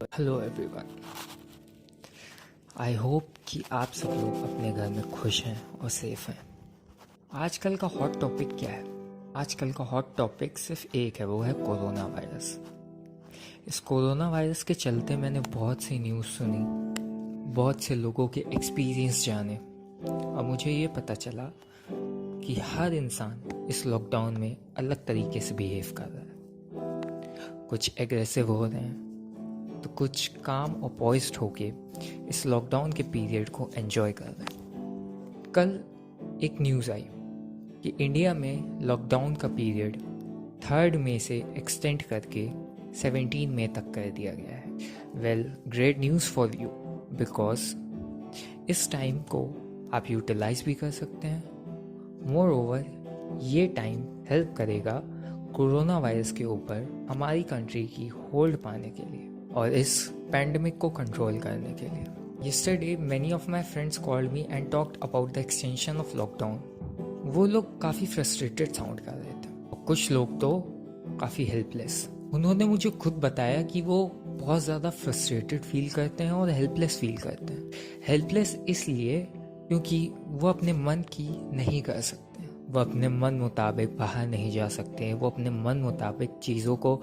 Hello everyone. I hope कि आप सब लोग अपने घर में खुश हैं और सेफ हैं। आजकल का हॉट टॉपिक क्या है? आजकल का हॉट टॉपिक सिर्फ एक है, वो है कोरोना वायरस। इस कोरोना वायरस के चलते मैंने बहुत सी न्यूज़ सुनी, बहुत से लोगों के एक्सपीरियंस जाने, और मुझे ये पता चला कि हर इंसान इस लॉकडाउन में अलग तरीके से बिहेव कर रहा है। कुछ एग्रेसिव हो रहे हैं तो कुछ काम और पॉइज्ड होके इस लॉकडाउन के पीरियड को एंजॉय कर रहे हैं। कल एक न्यूज़ आई कि इंडिया में लॉकडाउन का पीरियड 3 मई से एक्सटेंड करके 17 मई तक कर दिया गया है। Well, great news for you, because इस टाइम को आप यूटिलाइज भी कर सकते हैं। मोर ओवर, ये टाइम हेल्प करेगा कोरोना वायरस के ऊपर हमारी कंट्री की होल्ड पाने के लिए और इस पैंडमिक को कंट्रोल करने के लिए। Yesterday, many of my friends called me and talked about the extension of lockdown. वो लोग काफ़ी फ्रस्ट्रेटेड साउंड कर रहे थे और कुछ लोग तो काफ़ी हेल्पलेस। उन्होंने मुझे खुद बताया कि वो बहुत ज़्यादा फ्रस्ट्रेटेड फील करते हैं और हेल्पलेस फील करते हैं। हेल्पलेस इसलिए क्योंकि वो अपने मन की नहीं कर सकते, वो अपने मन मुताबिक बाहर नहीं जा सकते, वो अपने मन मुताबिक चीज़ों को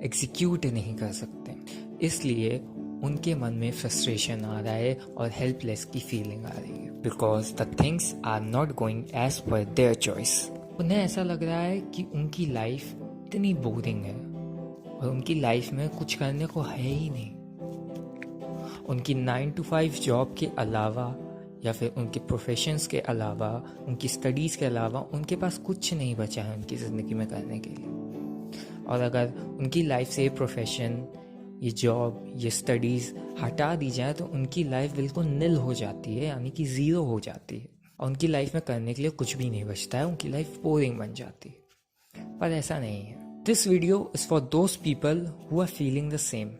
एग्जीक्यूट नहीं कर सकते, इसलिए उनके मन में फ्रस्ट्रेशन आ रहा है और हेल्पलेस की फीलिंग आ रही है, because the things are not going as per their choice. उन्हें ऐसा लग रहा है कि उनकी लाइफ इतनी बोरिंग है और उनकी लाइफ में कुछ करने को है ही नहीं। उनकी 9 to 5 जॉब के अलावा या फिर उनके प्रोफेशंस के अलावा, उनकी स्टडीज़ के अलावा उनके पास कुछ नहीं बचा है उनकी ज़िंदगी में करने के लिए। और अगर उनकी लाइफ से प्रोफेशन, ये जॉब, ये स्टडीज़ हटा दी जाए तो उनकी लाइफ बिल्कुल निल हो जाती है, यानी कि ज़ीरो हो जाती है और उनकी लाइफ में करने के लिए कुछ भी नहीं बचता है। उनकी लाइफ बोरिंग बन जाती है, पर ऐसा नहीं है। This video is for those people who are feeling the same,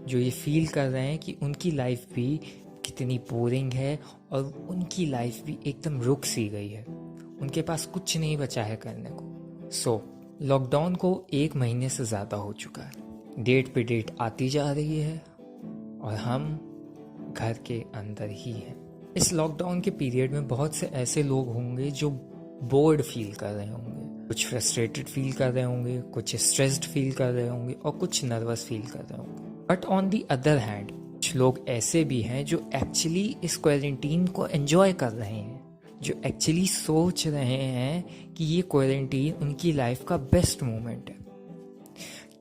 जो ये फील कर रहे हैं कि उनकी लाइफ भी कितनी बोरिंग है और उनकी लाइफ भी एकदम रुक सी गई है, उनके पास कुछ नहीं बचा है करने को। सो लॉकडाउन को 1 महीने से ज़्यादा हो चुका है, डेट पे डेट आती जा रही है और हम घर के अंदर ही हैं। इस लॉकडाउन के पीरियड में बहुत से ऐसे लोग होंगे जो बोर्ड फील कर रहे होंगे, कुछ फ्रस्ट्रेटेड फील कर रहे होंगे, कुछ स्ट्रेस्ड फील कर रहे होंगे और कुछ नर्वस फील कर रहे होंगे। But on the other hand कुछ लोग ऐसे भी हैं जो एक्चुअली इस क्वारंटीन को एंजॉय कर रहे हैं, जो एक्चुअली सोच रहे हैं कि ये क्वारंटीन उनकी लाइफ का बेस्ट मोमेंट है,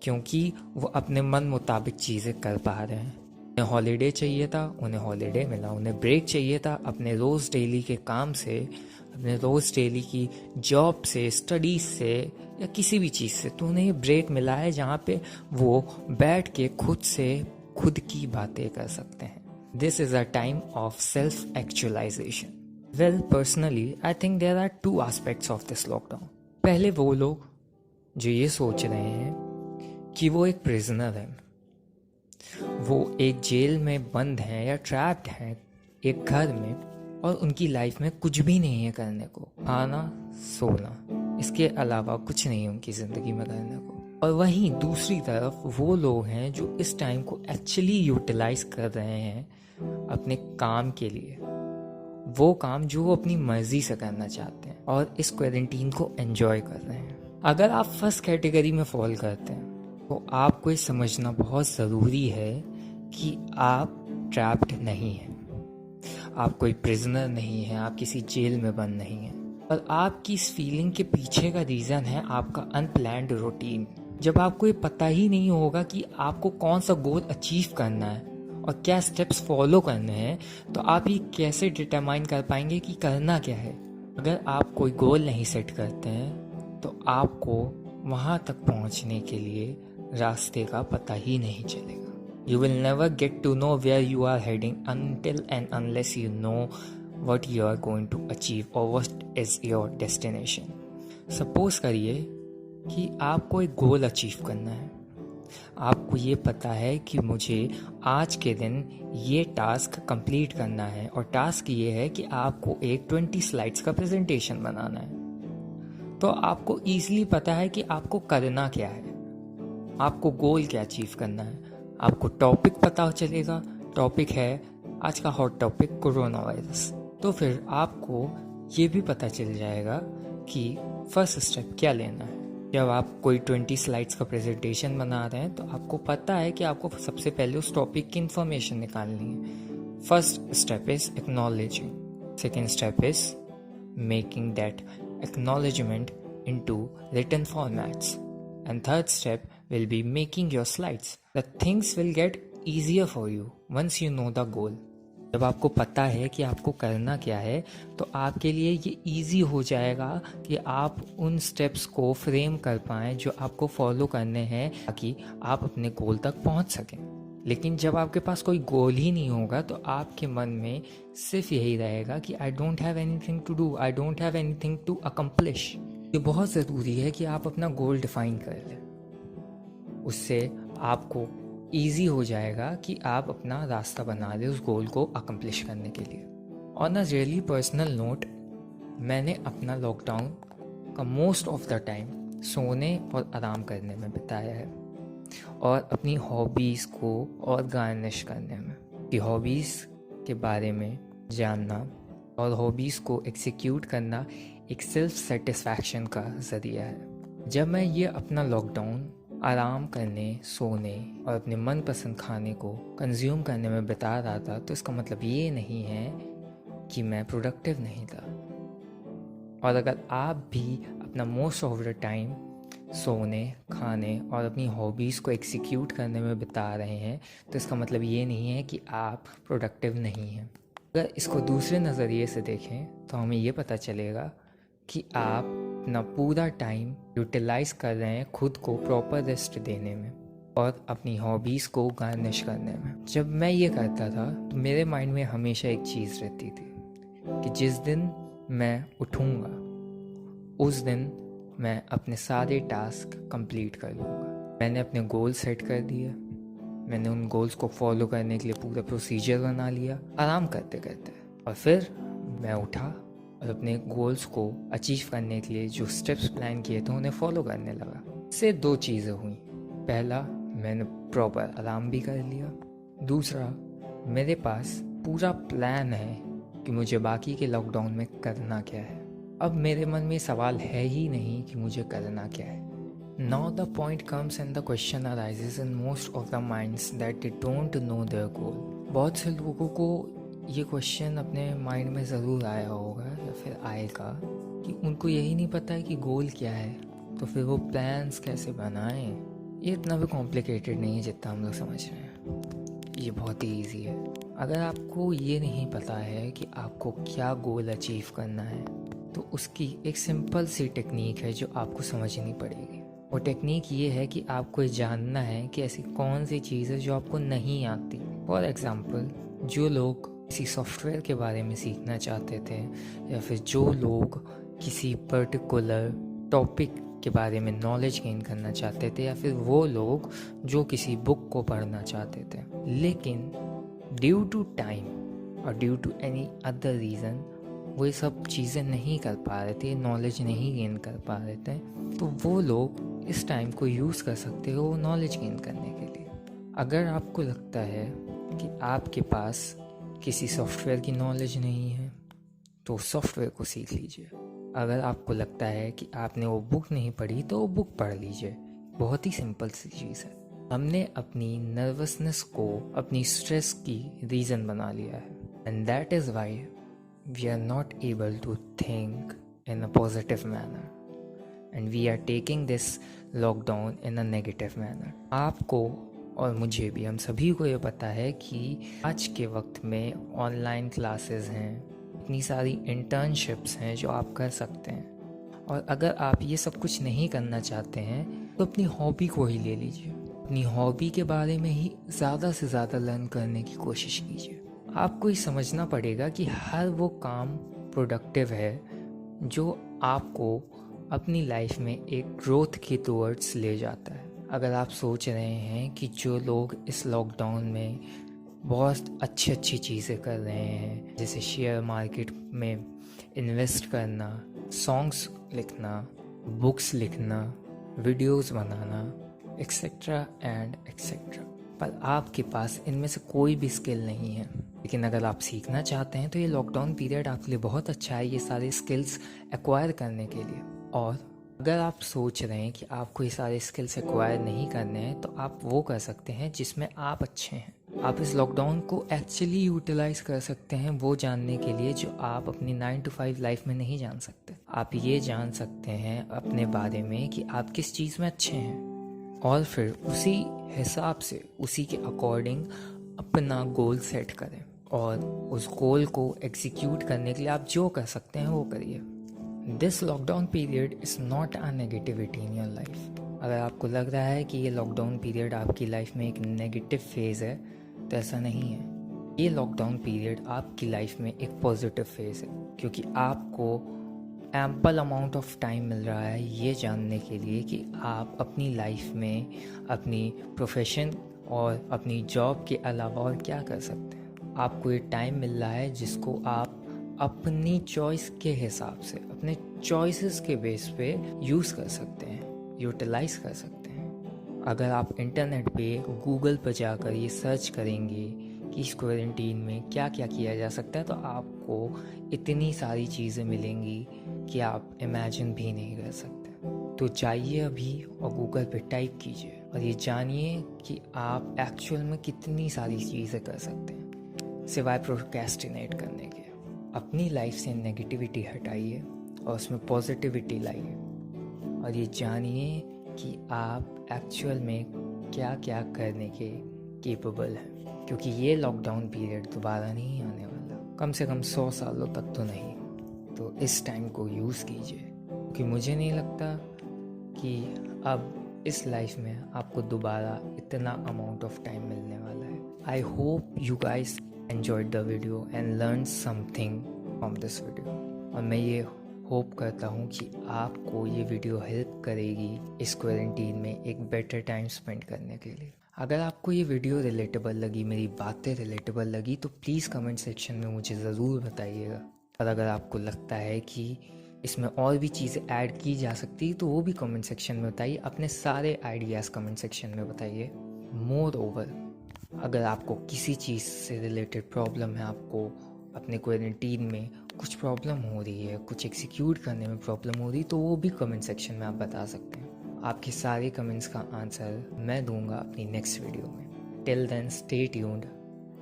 क्योंकि वो अपने मन मुताबिक चीज़ें कर पा रहे हैं। उन्हें हॉलीडे चाहिए था, उन्हें हॉलीडे मिला। उन्हें ब्रेक चाहिए था अपने रोज़ डेली के काम से, अपने रोज़ डेली की जॉब से, स्टडीज़ से या किसी भी चीज़ से, तो उन्हें ये ब्रेक मिला है जहाँ पे वो बैठ के खुद से खुद की बातें कर सकते हैं। This is a time of self actualisation. Well, personally I think there are 2 aspects of this lockdown. पहले वो लोग जो ये सोच रहे हैं कि वो एक प्रिजनर है, वो एक जेल में बंद हैं या ट्रैप्ड हैं एक घर में और उनकी लाइफ में कुछ भी नहीं है करने को, खाना, सोना, इसके अलावा कुछ नहीं है उनकी ज़िंदगी में करने को। और वहीं दूसरी तरफ वो लोग हैं जो इस टाइम को एक्चुअली यूटिलाइज कर रहे हैं अपने काम के लिए, वो काम जो वो अपनी मर्जी से करना चाहते हैं और इस क्वारंटीन को एंजॉय कर रहे हैं। अगर आप फर्स्ट कैटेगरी में फॉल करते हैं तो आपको ये समझना बहुत ज़रूरी है कि आप ट्रैप्ड नहीं हैं, आप कोई प्रिजनर नहीं हैं, आप किसी जेल में बंद नहीं हैं। और आपकी इस फीलिंग के पीछे का रीज़न है आपका अनप्लैन्ड रूटीन। जब आपको ये पता ही नहीं होगा कि आपको कौन सा गोल अचीव करना है और क्या स्टेप्स फॉलो करने हैं, तो आप ये कैसे डिटरमाइन कर पाएंगे कि करना क्या है। अगर आप कोई गोल नहीं सेट करते हैं तो आपको वहाँ तक पहुँचने के लिए रास्ते का पता ही नहीं चलेगा। You will never get to know where you are heading until and unless you know what you are going to achieve or what is your destination. Suppose करिए कि आपको एक गोल अचीव करना है, आपको ये पता है कि मुझे आज के दिन ये टास्क कंप्लीट करना है और टास्क ये है कि आपको एक 20 स्लाइड्स का प्रेजेंटेशन बनाना है। तो आपको ईजिली पता है कि आपको करना क्या है, आपको गोल क्या अचीव करना है। आपको टॉपिक पता चलेगा। टॉपिक है आज का हॉट टॉपिक कोरोना वायरस। तो फिर आपको ये भी पता चल जाएगा कि फर्स्ट स्टेप क्या लेना है। जब आप कोई 20 स्लाइड्स का प्रेजेंटेशन बना रहे हैं तो आपको पता है कि आपको सबसे पहले उस टॉपिक की इंफॉर्मेशन निकालनी है। First step is acknowledging, second step is making that acknowledgement into written formats, and third step will be making your slides. The things will get easier for you once you know the goal. जब आपको पता है कि आपको करना क्या है तो आपके लिए ये इजी हो जाएगा कि आप उन स्टेप्स को फ्रेम कर पाएँ जो आपको फॉलो करने हैं ताकि आप अपने गोल तक पहुंच सकें। लेकिन जब आपके पास कोई गोल ही नहीं होगा तो आपके मन में सिर्फ यही रहेगा कि I don't have anything to do, I don't have anything to accomplish. ये बहुत ज़रूरी है कि आप अपना गोल डिफाइन कर लें। उससे आपको ईजी हो जाएगा कि आप अपना रास्ता बना लें उस गोल को अकम्प्लिश करने के लिए। On a really personal note, मैंने अपना लॉकडाउन का मोस्ट ऑफ द टाइम सोने और आराम करने में बिताया है और अपनी हॉबीज़ को और गार्निश करने में। कि हॉबीज़ के बारे में जानना और हॉबीज़ को एग्जीक्यूट करना एक सेल्फ सेटिस्फैक्शन का ज़रिया है। जब मैं ये अपना लॉकडाउन आराम करने, सोने और अपने मनपसंद खाने को कंज्यूम करने में बिता रहा था तो इसका मतलब ये नहीं है कि मैं प्रोडक्टिव नहीं था। और अगर आप भी अपना मोस्ट ऑफ द टाइम सोने, खाने और अपनी हॉबीज़ को एग्जीक्यूट करने में बिता रहे हैं तो इसका मतलब ये नहीं है कि आप प्रोडक्टिव नहीं हैं। अगर इसको दूसरे नज़रिए से देखें तो हमें ये पता चलेगा कि आप अपना पूरा टाइम यूटिलाइज कर रहे हैं खुद को प्रॉपर रेस्ट देने में और अपनी हॉबीज़ को गार्निश करने में। जब मैं ये करता था तो मेरे माइंड में हमेशा एक चीज़ रहती थी कि जिस दिन मैं उठूँगा उस दिन मैं अपने सारे टास्क कंप्लीट कर लूँगा। मैंने अपने गोल सेट कर दिए, मैंने उन गोल्स को फॉलो करने के लिए पूरा प्रोसीजर बना लिया आराम करते करते। और फिर मैं उठा और अपने गोल्स को अचीव करने के लिए जो स्टेप्स प्लान किए थे उन्हें फॉलो करने लगा। इससे दो चीज़ें हुई। पहला, मैंने प्रॉपर आराम भी कर लिया। दूसरा, मेरे पास पूरा प्लान है कि मुझे बाकी के लॉकडाउन में करना क्या है। अब मेरे मन में सवाल है ही नहीं कि मुझे करना क्या है। Now the point comes and the question arises in most of the minds that they don't know there गोल। बहुत से लोगों को ये क्वेश्चन अपने माइंड में ज़रूर आया होगा या फिर आएगा कि उनको यही नहीं पता है कि गोल क्या है, तो फिर वो प्लान्स कैसे बनाएं। ये इतना भी कॉम्प्लिकेटेड नहीं है जितना हम लोग समझ रहे हैं, ये बहुत ही ईजी है। अगर आपको ये नहीं पता है कि आपको क्या गोल अचीव करना है तो उसकी एक सिंपल सी टेक्निक है जो आपको समझनी पड़ेगी। वो टेक्निक ये है कि आपको जानना है कि ऐसी कौन सी चीज़ है जो आपको नहीं आती। फॉर एग्ज़ाम्पल, जो लोग किसी सॉफ्टवेयर के बारे में सीखना चाहते थे या फिर जो लोग किसी पर्टिकुलर टॉपिक के बारे में नॉलेज गेन करना चाहते थे या फिर वो लोग जो किसी बुक को पढ़ना चाहते थे, लेकिन ड्यू टू टाइम और due to any other reason वो ये सब चीज़ें नहीं कर पा रहे थे, नॉलेज नहीं गेन कर पा रहे थे, तो वो लोग इस टाइम को यूज़ कर सकते हो नॉलेज गेन करने के लिए। अगर आपको लगता है कि आपके पास किसी सॉफ्टवेयर की नॉलेज नहीं है तो सॉफ्टवेयर को सीख लीजिए। अगर आपको लगता है कि आपने वो बुक नहीं पढ़ी तो वो बुक पढ़ लीजिए। बहुत ही सिंपल सी चीज़ है। हमने अपनी नर्वसनेस को अपनी स्ट्रेस की रीज़न बना लिया है, and that is why we are not able to think in a positive manner and we are taking this lockdown in a negative manner. आपको और मुझे भी, हम सभी को ये पता है कि आज के वक्त में ऑनलाइन क्लासेस हैं, इतनी सारी इंटर्नशिप्स हैं जो आप कर सकते हैं। और अगर आप ये सब कुछ नहीं करना चाहते हैं तो अपनी हॉबी को ही ले लीजिए। अपनी हॉबी के बारे में ही ज़्यादा से ज़्यादा लर्न करने की कोशिश कीजिए। आपको ये समझना पड़ेगा कि हर वो काम प्रोडक्टिव है जो आपको अपनी लाइफ में एक ग्रोथ के टुवर्ड्स ले जाता है। अगर आप सोच रहे हैं कि जो लोग इस लॉकडाउन में बहुत अच्छी चीज़ें कर रहे हैं, जैसे शेयर मार्केट में इन्वेस्ट करना, सॉन्ग्स लिखना, बुक्स लिखना, videos banana, etcetera and etcetera, पर आपके पास इनमें से कोई भी स्किल नहीं है। लेकिन अगर आप सीखना चाहते हैं तो ये लॉकडाउन पीरियड आपके लिए बहुत अच्छा है ये सारे स्किल्स एक्वायर करने के लिए। और अगर आप सोच रहे हैं कि आपको ये सारे स्किल्स एक्वायर नहीं करने हैं तो आप वो कर सकते हैं जिसमें आप अच्छे हैं। आप इस लॉकडाउन को एक्चुअली यूटिलाइज कर सकते हैं वो जानने के लिए जो आप अपनी 9 to 5 लाइफ में नहीं जान सकते। आप ये जान सकते हैं अपने बारे में कि आप किस चीज़ में अच्छे हैं और फिर उसी हिसाब से उसी के अकॉर्डिंग अपना गोल सेट करें और उस गोल को एग्जीक्यूट करने के लिए आप जो कर सकते हैं वो करिए। This lockdown period is not a negativity in your life. अगर आपको लग रहा है कि ये लॉकडाउन पीरियड आपकी लाइफ में एक नेगेटिव फेज़ है तो ऐसा नहीं है। ये लॉकडाउन पीरियड आपकी लाइफ में एक पॉजिटिव फेज़ है क्योंकि आपको एम्पल अमाउंट ऑफ टाइम मिल रहा है ये जानने के लिए कि आप अपनी लाइफ में अपनी प्रोफेशन और अपनी जॉब के अलावा और क्या कर सकते हैं। आपको ये टाइम मिल रहा है जिसको आप अपनी चॉइस के हिसाब से अपने चॉइसेस के बेस पे यूज़ कर सकते हैं, यूटिलाइज कर सकते हैं। अगर आप इंटरनेट पे गूगल पर जाकर ये सर्च करेंगे कि इस क्वारंटीन में क्या क्या किया जा सकता है तो आपको इतनी सारी चीज़ें मिलेंगी कि आप इमेजिन भी नहीं कर सकते। तो जाइए अभी और गूगल पे टाइप कीजिए और ये जानिए कि आप एक्चुअल में कितनी सारी चीज़ें कर सकते हैं सिवाय प्रोक्रेस्टिनेट करने के। अपनी लाइफ से नेगेटिविटी हटाइए और उसमें पॉजिटिविटी लाइए और ये जानिए कि आप एक्चुअल में क्या क्या करने के केपेबल हैं क्योंकि ये लॉकडाउन पीरियड दोबारा नहीं आने वाला, कम से कम 100 सालों तक तो नहीं। तो इस टाइम को यूज़ कीजिए क्योंकि मुझे नहीं लगता कि अब इस लाइफ में आपको दोबारा इतना अमाउंट ऑफ टाइम मिलने वाला है। I hope you guys enjoyed the video and learned something from this video और मैं ये होप करता हूँ कि आपको ये वीडियो हेल्प करेगी इस क्वारंटीन में एक बेटर टाइम स्पेंड करने के लिए। अगर आपको ये वीडियो रिलेटेबल लगी, मेरी बातें रिलेटेबल लगी तो प्लीज़ कमेंट सेक्शन में मुझे ज़रूर बताइएगा। और अगर आपको लगता है कि इसमें और भी चीज़ें ऐड की जा सकती तो वो भी कमेंट सेक्शन में बताइए। अपने सारे आइडियाज़ कमेंट सेक्शन में बताइए। मोर ओवर अगर आपको किसी चीज़ से रिलेटेड प्रॉब्लम है, आपको अपने क्वारंटीन में कुछ प्रॉब्लम हो रही है, कुछ एग्जीक्यूट करने में प्रॉब्लम हो रही तो वो भी कमेंट सेक्शन में आप बता सकते हैं। आपके सारे कमेंट्स का आंसर मैं दूंगा अपनी नेक्स्ट वीडियो में। Till then stay tuned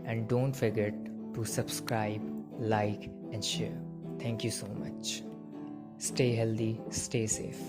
and don't forget to subscribe, like and share. Thank you so much. Stay healthy, stay safe.